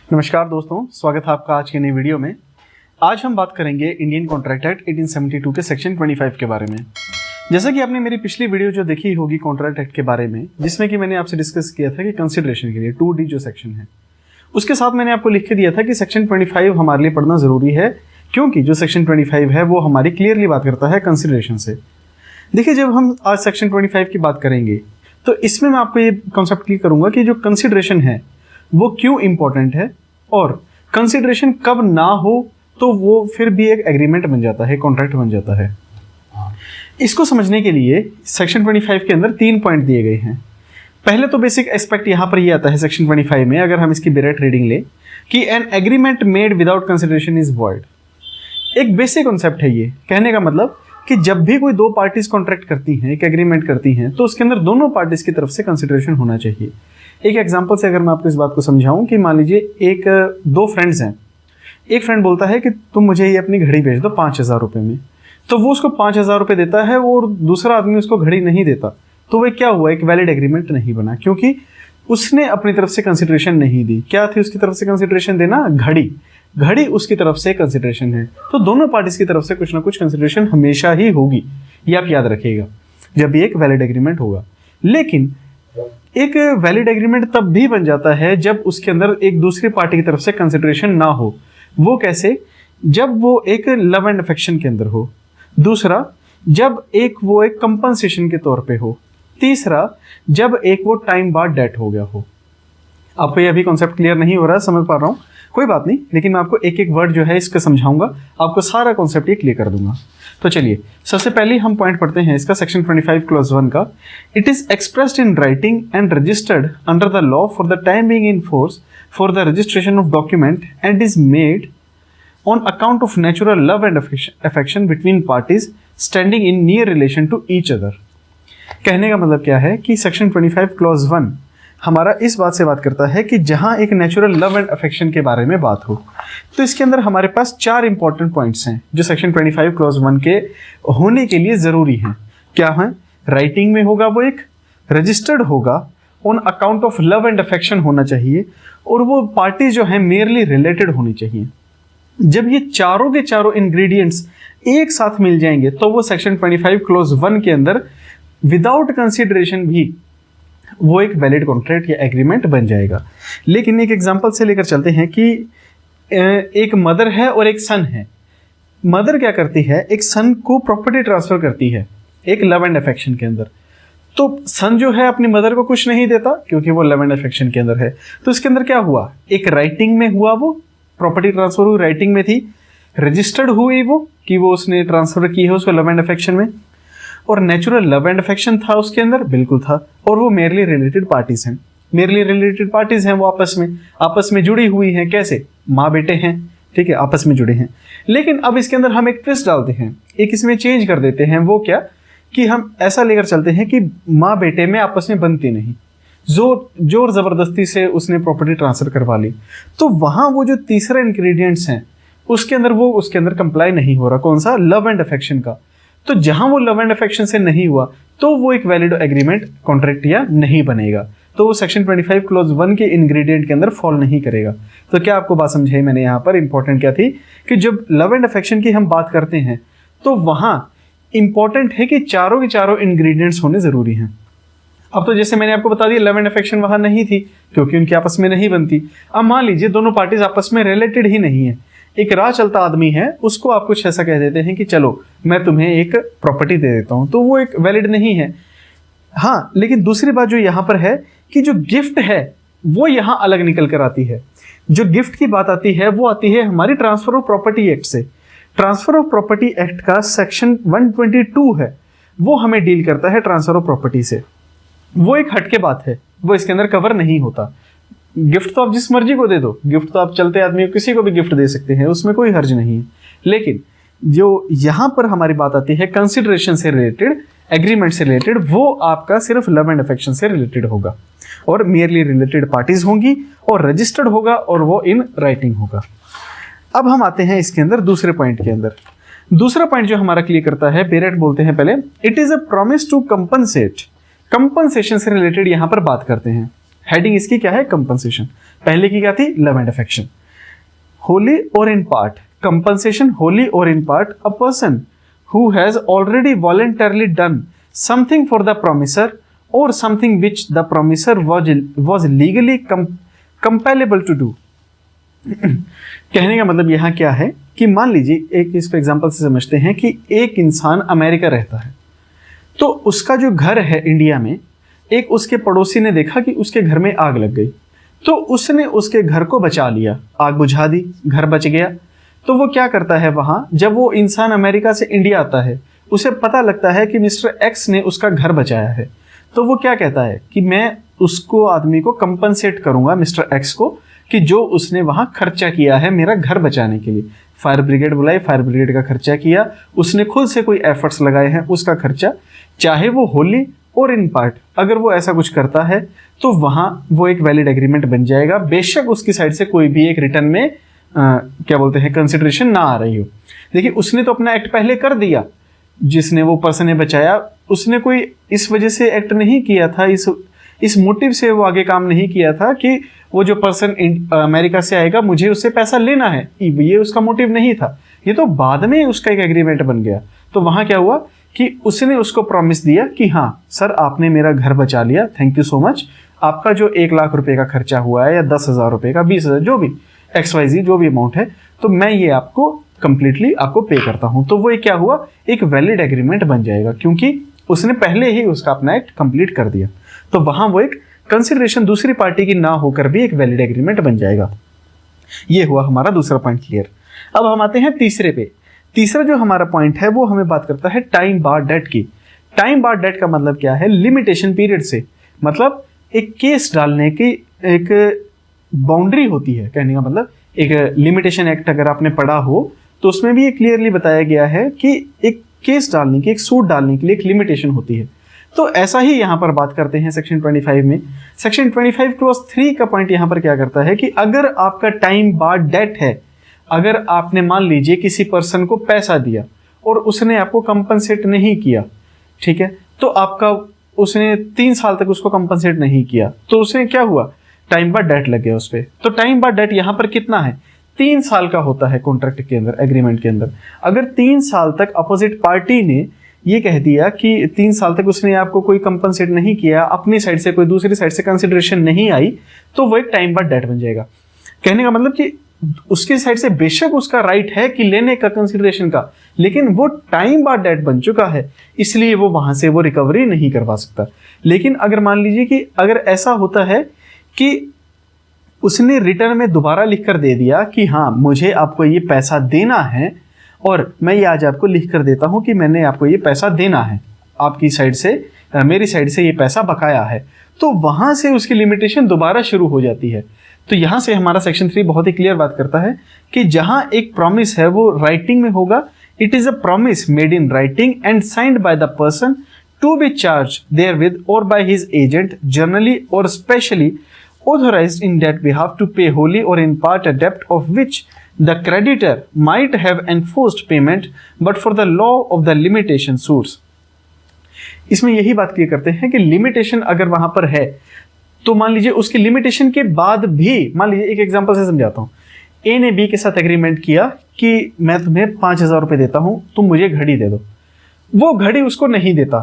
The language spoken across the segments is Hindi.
नमस्कार दोस्तों, स्वागत है आपका आज के नई वीडियो में। आज हम बात करेंगे इंडियन कॉन्ट्रैक्ट एक्ट 1872 के सेक्शन 25 के बारे में। जैसा कि आपने मेरी पिछली वीडियो जो देखी होगी कॉन्ट्रैक्ट एक्ट के बारे में, जिसमें कि मैंने आपसे डिस्कस किया था कि कंसिडरेशन के लिए 2D जो सेक्शन है, उसके साथ मैंने आपको लिख के दिया था कि सेक्शन 25 हमारे लिए पढ़ना ज़रूरी है, क्योंकि जो सेक्शन 25 है वो हमारी क्लियरली बात करता है कंसिडरेशन से। देखिए, जब हम आज सेक्शन 25 की बात करेंगे तो इसमें मैं आपको ये कॉन्सेप्ट क्लियर करूंगा कि जो कंसिडरेशन है वो क्यों इंपॉर्टेंट है, और कंसिडरेशन कब ना हो तो वो फिर भी एक एग्रीमेंट बन जाता है, कॉन्ट्रैक्ट बन जाता है। इसको समझने के लिए सेक्शन 25 के अंदर 3 पॉइंट दिए गए हैं। पहले तो बेसिक एस्पेक्ट यहाँ पर ये आता है सेक्शन 25 में, अगर हम इसकी डायरेक्ट रीडिंग लें कि an agreement made without consideration is void. एक बेसिक कॉन्सेप्ट है ये। कहने का मतलब कि जब भी कोई दो पार्टीज कॉन्ट्रैक्ट करती हैं, एक एग्रीमेंट करती हैं, तो उसके अंदर दोनों पार्टीज की तरफ से कंसिडरेशन होना चाहिए। एक एग्जांपल से अगर मैं आपको इस बात को समझाऊं कि मान लीजिए दो फ्रेंड्स हैं। एक फ्रेंड बोलता है कि तुम मुझे ये अपनी घड़ी भेज दो 5,000 रुपये में, तो वो उसको 5,000 रुपये देता है और दूसरा आदमी उसको घड़ी नहीं देता, तो वो क्या हुआ, एक वैलिड एग्रीमेंट नहीं बना, क्योंकि उसने अपनी तरफ से कंसिडरेशन नहीं दी। क्या थी उसकी तरफ से कंसिडरेशन देना? घड़ी उसकी तरफ से कंसिडरेशन है। तो दोनों पार्टीज की तरफ से कुछ ना कुछ कंसिडरेशन हमेशा ही होगी, ये आप याद रखिएगा जब भी एक वैलिड एग्रीमेंट होगा। लेकिन एक वैलिड एग्रीमेंट तब भी बन जाता है जब उसके अंदर एक दूसरी पार्टी की तरफ से कंसिडरेशन ना हो। वो कैसे? जब वो एक लव एंड अफेक्शन के अंदर हो, दूसरा जब वो एक कंपनसेशन के तौर पे हो, तीसरा जब वो टाइम बाद डेथ हो गया हो। आपको ये अभी कॉन्सेप्ट क्लियर नहीं हो रहा है, समझ पा रहा हूँ, कोई बात नहीं, लेकिन मैं आपको एक एक वर्ड जो है इसका समझाऊंगा, आपको सारा कॉन्सेप्ट ये क्लियर कर दूंगा। तो चलिए, सबसे पहले हम पॉइंट पढ़ते हैं इसका सेक्शन 25 क्लॉज 1 का। It is expressed in writing and registered under the law for the time being in force for the registration of document and is made on account of natural love and affection between parties standing in near relation to each other. कहने का मतलब क्या है कि सेक्शन 25 क्लॉज 1 हमारा इस बात से बात करता है कि जहां एक नेचुरल लव एंड अफेक्शन के बारे में बात हो, तो इसके अंदर हमारे पास 4 इंपॉर्टेंट पॉइंट्स हैं जो सेक्शन 25 क्लॉज 1 के होने के लिए जरूरी हैं। क्या है? राइटिंग में होगा वो, एक रजिस्टर्ड होगा, on account of love and affection होना चाहिए, और वो पार्टी जो है मेयरली रिलेटेड होनी चाहिए। जब ये चारों के चारों इंग्रेडिएंट्स एक साथ मिल जाएंगे तो वो सेक्शन 25 क्लॉज 1 के अंदर विदाउट कंसिडरेशन भी वो एक वैलिड कॉन्ट्रैक्ट या एग्रीमेंट बन जाएगा। लेकिन एक एग्जांपल से लेकर चलते हैं कि एक मदर है और एक सन है। मदर क्या करती है? एक सन को प्रॉपर्टी ट्रांसफर करती है एक लव एंड अफेक्शन के अंदर। तो सन जो है अपनी मदर को कुछ नहीं देता क्योंकि वो लव एंड अफेक्शन के अंदर है। तो इसके अंदर क्या हुआ? एक राइटिंग में हुआ, वो प्रॉपर्टी ट्रांसफर हुई, राइटिंग में थी, रजिस्टर्ड हुई वो कि वो उसने ट्रांसफर की है उसको लव एंड अफेक्शन में, और नेचुरल लव एंड अफेक्शन था उसके अंदर, बिल्कुल था, और वो मेयरली रिलेटेड पार्टीज हैं। मेयरली रिलेटेड पार्टीज हैं, वो आपस में जुड़ी हुई हैं। कैसे? माँ बेटे हैं, ठीक है, आपस में जुड़े हैं। लेकिन अब इसके अंदर हम एक ट्विस्ट डालते हैं, एक इसमें चेंज कर देते हैं। वो क्या कि हम ऐसा लेकर चलते हैं कि माँ बेटे में आपस में बनती नहीं, जोर जबरदस्ती से उसने प्रॉपर्टी ट्रांसफर करवा ली। तो वहां वो जो तीसरा इंग्रेडिएंट्स हैं उसके अंदर कंप्लाई नहीं हो रहा। कौन सा? लव एंड अफेक्शन का। तो जहां वो लव एंड अफेक्शन से नहीं हुआ तो वो एक वैलिड एग्रीमेंट कॉन्ट्रैक्ट या नहीं बनेगा, तो वो सेक्शन 25 क्लॉज 1 के इंग्रेडिएंट के अंदर फॉल नहीं करेगा। तो क्या आपको बात समझाई मैंने? यहाँ पर इंपॉर्टेंट क्या थी कि जब लव एंड अफेक्शन की हम बात करते हैं तो वहां इंपॉर्टेंट है कि चारों के चारों इंग्रेडिएंट्स होने जरूरी हैं। अब तो जैसे मैंने आपको बता दिया, लव एंड अफेक्शन वहां नहीं थी क्योंकि उनकी आपस में नहीं बनती। अब मान लीजिए दोनों पार्टीज आपस में रिलेटेड ही नहीं है, एक राह चलता आदमी है, उसको आप कुछ ऐसा कह देते हैं कि चलो मैं तुम्हें एक प्रॉपर्टी दे देता हूं, तो वो एक वैलिड नहीं है। हाँ, लेकिन दूसरी बात जो यहां पर है कि जो गिफ्ट है वो यहां अलग निकल कर आती है। जो गिफ्ट की बात आती है वो आती है हमारी ट्रांसफर ऑफ प्रॉपर्टी एक्ट से। ट्रांसफर ऑफ प्रॉपर्टी एक्ट का सेक्शन 122 है, वो हमें डील करता है ट्रांसफर ऑफ प्रॉपर्टी से। वो एक हटके बात है, वो इसके अंदर कवर नहीं होता। गिफ्ट तो आप जिस मर्जी को दे दो, गिफ्ट तो आप चलते आदमी को किसी को भी गिफ्ट दे सकते हैं, उसमें कोई हर्ज नहीं है। लेकिन जो यहां पर हमारी बात आती है कंसिडरेशन से रिलेटेड, एग्रीमेंट से रिलेटेड, वो आपका सिर्फ लव एंड अफेक्शन से रिलेटेड होगा और मेयरली रिलेटेड पार्टीज होंगी और रजिस्टर्ड होगा और वो इन राइटिंग होगा। अब हम आते हैं इसके अंदर दूसरे पॉइंट के अंदर। दूसरा पॉइंट जो हमारा क्लियर करता है, पेरेंट बोलते हैं पहले, it is a promise to compensate. Compensation से रिलेटेड यहां पर बात करते हैं, हेडिंग इसकी क्या है, कंपनसेशन। पहले की क्या थी, लव एंड अफेक्शन। होली और इन पार्ट, कंपनसेशन होली और in part, a person who has already voluntarily done something for the promisor और something which the promisor was legally compellable to do. कहने का मतलब यहाँ क्या है कि मान लीजिए एक इसको एग्जांपल से समझते हैं कि एक इंसान अमेरिका रहता है, तो उसका जो घर है इंडिया में, एक उसके पड़ोसी ने देखा कि उसके घर में आग लग गई, तो उसने उसके घर को बचा लिया, आग बुझा दी, घर बच गया। तो वो क्या करता है, वहां जब वो इंसान अमेरिका से इंडिया आता है, उसे पता लगता है कि मिस्टर एक्स ने उसका घर बचाया है, तो वो क्या कहता है कि मैं उसको आदमी को कंपनसेट करूंगा, मिस्टर एक्स को, कि जो उसने वहां खर्चा किया है मेरा घर बचाने के लिए। फायर ब्रिगेड बुलाई, फायर ब्रिगेड का खर्चा किया, उसने खुद से कोई एफर्ट्स लगाए हैं, उसका खर्चा, चाहे वो होली और इन पार्ट, अगर वो ऐसा कुछ करता है तो वहां वो एक वैलिड एग्रीमेंट बन जाएगा, बेशक उसकी साइड से कोई भी एक रिटर्न में क्या बोलते हैं कंसिडरेशन ना आ रही हो। देखिए उसने तो अपना एक्ट पहले कर दिया, जिसने वो पर्सन ने बचाया, उसने कोई इस वजह से एक्ट नहीं किया था, इस मोटिव से वो आगे काम नहीं किया था कि वो जो पर्सन अमेरिका से आएगा मुझे उससे पैसा लेना है, ये उसका मोटिव नहीं था। ये तो बाद में उसका एक एग्रीमेंट बन गया। तो वहां क्या हुआ कि उसने उसको प्रॉमिस दिया कि हाँ सर आपने मेरा घर बचा लिया, थैंक यू सो मच, आपका जो 1 लाख रुपए का खर्चा हुआ है या 10,000 रुपए का, 20,000, जो भी XYZ जो भी अमाउंट है, तो मैं ये आपको कंप्लीटली आपको पे करता हूं। तो वो क्या हुआ, एक वैलिड एग्रीमेंट बन जाएगा, क्योंकि उसने पहले ही उसका अपना एक्ट कंप्लीट कर दिया। तो वहां वो एक कंसिडरेशन दूसरी पार्टी की ना होकर भी एक वैलिड एग्रीमेंट बन जाएगा। ये हुआ हमारा दूसरा पॉइंट क्लियर। अब हम आते हैं तीसरे पे। तीसरा जो हमारा पॉइंट है वो हमें बात करता है टाइम बार डेट की। टाइम बार डेट का मतलब क्या है, लिमिटेशन पीरियड से, मतलब एक केस डालने की एक बाउंड्री होती है। कहने का मतलब एक लिमिटेशन एक्ट अगर आपने पढ़ा हो तो उसमें भी ये क्लियरली बताया गया है कि एक केस डालने की, एक सूट डालने के लिए एक लिमिटेशन होती है। तो ऐसा ही यहां पर बात करते हैं सेक्शन 25 में। सेक्शन 25 क्लॉज 3 का पॉइंट यहां पर क्या करता है कि अगर आपका टाइम बार डेट है, अगर आपने मान लीजिए किसी पर्सन को पैसा दिया और उसने आपको कंपनसेट नहीं किया, ठीक है, तो आपका उसने 3 साल तक उसको कंपनसेट नहीं किया, तो उसने क्या हुआ, टाइम बार डेट लग गया उस पर। तो टाइम बार डेट यहां पर कितना है, 3 साल का होता है कॉन्ट्रैक्ट के अंदर, एग्रीमेंट के अंदर। अगर 3 साल तक अपोजिट पार्टी ने ये कह दिया कि 3 साल तक उसने आपको कोई कंपनसेट नहीं किया, अपनी साइड से कोई दूसरी साइड से कंसिडरेशन नहीं आई, तो वो एक टाइम बार डेट बन जाएगा। कहने का मतलब कि उसकी साइड से बेशक उसका राइट है कि लेने का कंसिडरेशन का, लेकिन वो टाइम बार डेट बन चुका है, इसलिए वो वहां से वो रिकवरी नहीं करवा सकता। लेकिन अगर मान लीजिए कि अगर ऐसा होता है कि उसने रिटर्न में दोबारा लिख कर दे दिया कि हाँ मुझे आपको ये पैसा देना है, और मैं ये आज आपको लिख कर देता हूं कि मैंने आपको ये पैसा देना है, आपकी साइड से मेरी साइड से ये पैसा बकाया है, तो वहां से उसकी लिमिटेशन दोबारा शुरू हो जाती है। तो यहां से हमारा सेक्शन 3 बहुत ही क्लियर बात करता है कि जहां एक प्रॉमिस है वो राइटिंग में होगा, it is a promise made in writing and signed by the person to be charged therewith और बाय हिज एजेंट जनरली और specially authorized in that behalf to pay wholly or in part a debt of which the creditor might have enforced payment but for the law of the limitation suits। इसमें यही बात क्लियर करते हैं कि लिमिटेशन अगर वहां पर है तो मान लीजिए उसकी लिमिटेशन के बाद भी, मान लीजिए एक एग्जांपल से समझाता हूं, ए ने बी के साथ एग्रीमेंट किया कि मैं तुम्हें 5,000 रुपए देता हूं, तुम मुझे घड़ी दे दो। वो घड़ी उसको नहीं देता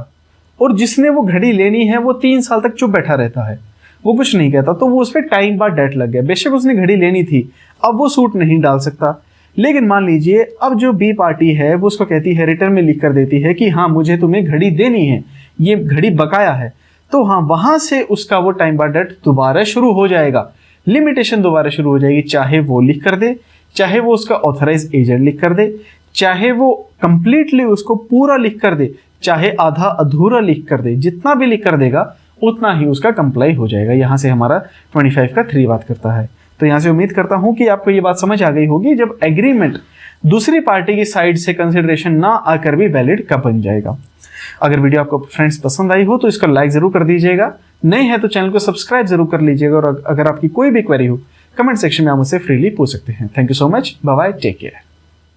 और जिसने वो घड़ी लेनी है वो 3 साल तक चुप बैठा रहता है, वो कुछ नहीं कहता, तो वो उस पर टाइम बार डेट लग गया। बेशक उसने घड़ी लेनी थी, अब वो सूट नहीं डाल सकता। लेकिन मान लीजिए अब जो बी पार्टी है वो उसको कहती है, रिटर्न में लिख कर देती है कि हाँ मुझे तुम्हें घड़ी देनी है, ये घड़ी बकाया है, तो हाँ वहां से उसका वो टाइम बार डेट दोबारा शुरू हो जाएगा, लिमिटेशन दोबारा शुरू हो जाएगी। चाहे वो लिख कर दे, चाहे वो उसका ऑथराइज एजेंट लिख कर दे, चाहे वो कंप्लीटली उसको पूरा लिख कर दे, चाहे आधा अधूरा लिख कर दे, जितना भी लिख कर देगा उतना ही उसका कंप्लाई हो जाएगा। यहां से हमारा 25 का 3 बात करता है। तो यहां से उम्मीद करता हूं कि आपको ये बात समझ आ गई होगी, जब एग्रीमेंट दूसरी पार्टी की साइड से कंसिडरेशन ना आकर भी वैलिड कब बन जाएगा। अगर वीडियो आपको फ्रेंड्स पसंद आई हो तो इसको लाइक जरूर कर दीजिएगा, नए हैं तो चैनल को सब्सक्राइब जरूर कर लीजिएगा, और अगर आपकी कोई भी क्वेरी हो कमेंट सेक्शन में आप मुझसे फ्रीली पूछ सकते हैं। Thank you so much, bye bye, take care.